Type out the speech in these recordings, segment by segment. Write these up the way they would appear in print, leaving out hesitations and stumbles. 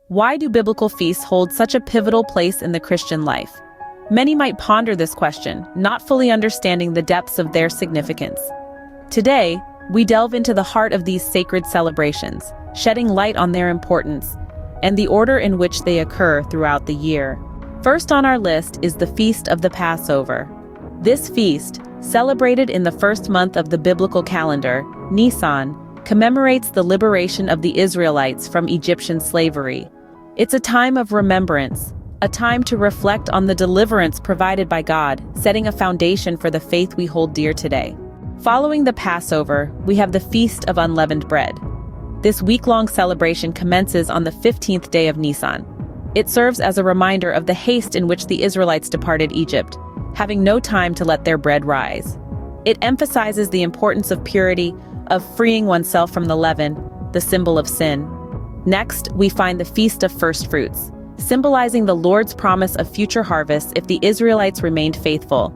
Why do biblical feasts hold such a pivotal place in the Christian life? Many might ponder this question, not fully understanding the depths of their significance. Today, we delve into the heart of these sacred celebrations, shedding light on their importance and the order in which they occur throughout the year. First on our list is the Feast of the Passover. This feast, celebrated in the first month of the biblical calendar, Nisan, commemorates the liberation of the Israelites from Egyptian slavery. It's a time of remembrance, a time to reflect on the deliverance provided by God, setting a foundation for the faith we hold dear today. Following the Passover, we have the Feast of Unleavened Bread. This week-long celebration commences on the 15th day of Nisan. It serves as a reminder of the haste in which the Israelites departed Egypt, having no time to let their bread rise. It emphasizes the importance of purity, of freeing oneself from the leaven, the symbol of sin. Next, we find the Feast of First Fruits, symbolizing the Lord's promise of future harvests if the Israelites remained faithful.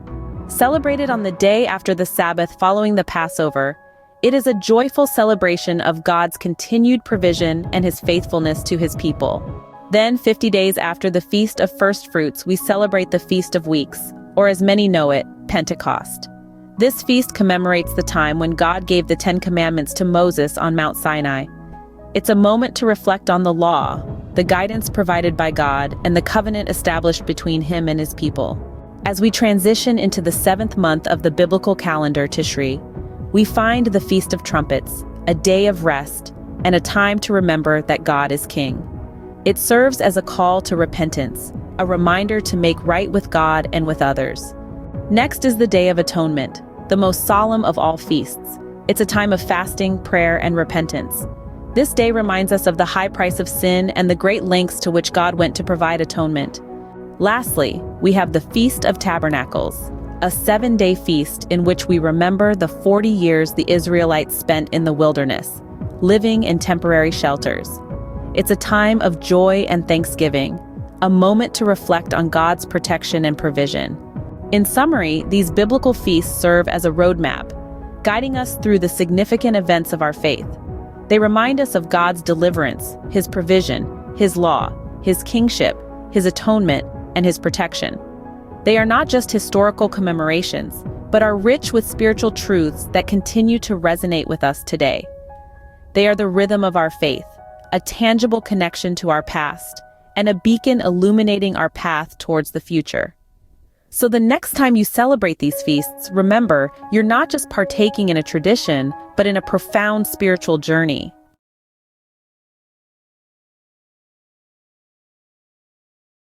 Celebrated on the day after the Sabbath following the Passover, it is a joyful celebration of God's continued provision and his faithfulness to his people. Then, 50 days after the Feast of First Fruits, we celebrate the Feast of Weeks, or as many know it, Pentecost. This feast commemorates the time when God gave the Ten Commandments to Moses on Mount Sinai. It's a moment to reflect on the law, the guidance provided by God, and the covenant established between him and his people. As we transition into the 7th month of the biblical calendar, Tishri, we find the Feast of Trumpets, a day of rest, and a time to remember that God is King. It serves as a call to repentance, a reminder to make right with God and with others. Next is the Day of Atonement, the most solemn of all feasts. It's a time of fasting, prayer, and repentance. This day reminds us of the high price of sin and the great lengths to which God went to provide atonement. Lastly, we have the Feast of Tabernacles, a 7-day feast in which we remember the 40 years the Israelites spent in the wilderness, living in temporary shelters. It's a time of joy and thanksgiving, a moment to reflect on God's protection and provision. In summary, these biblical feasts serve as a roadmap, guiding us through the significant events of our faith. They remind us of God's deliverance, his provision, his law, his kingship, his atonement, and his protection. They are not just historical commemorations, but are rich with spiritual truths that continue to resonate with us today. They are the rhythm of our faith, a tangible connection to our past, and a beacon illuminating our path towards the future. So the next time you celebrate these feasts, remember, you're not just partaking in a tradition, but in a profound spiritual journey.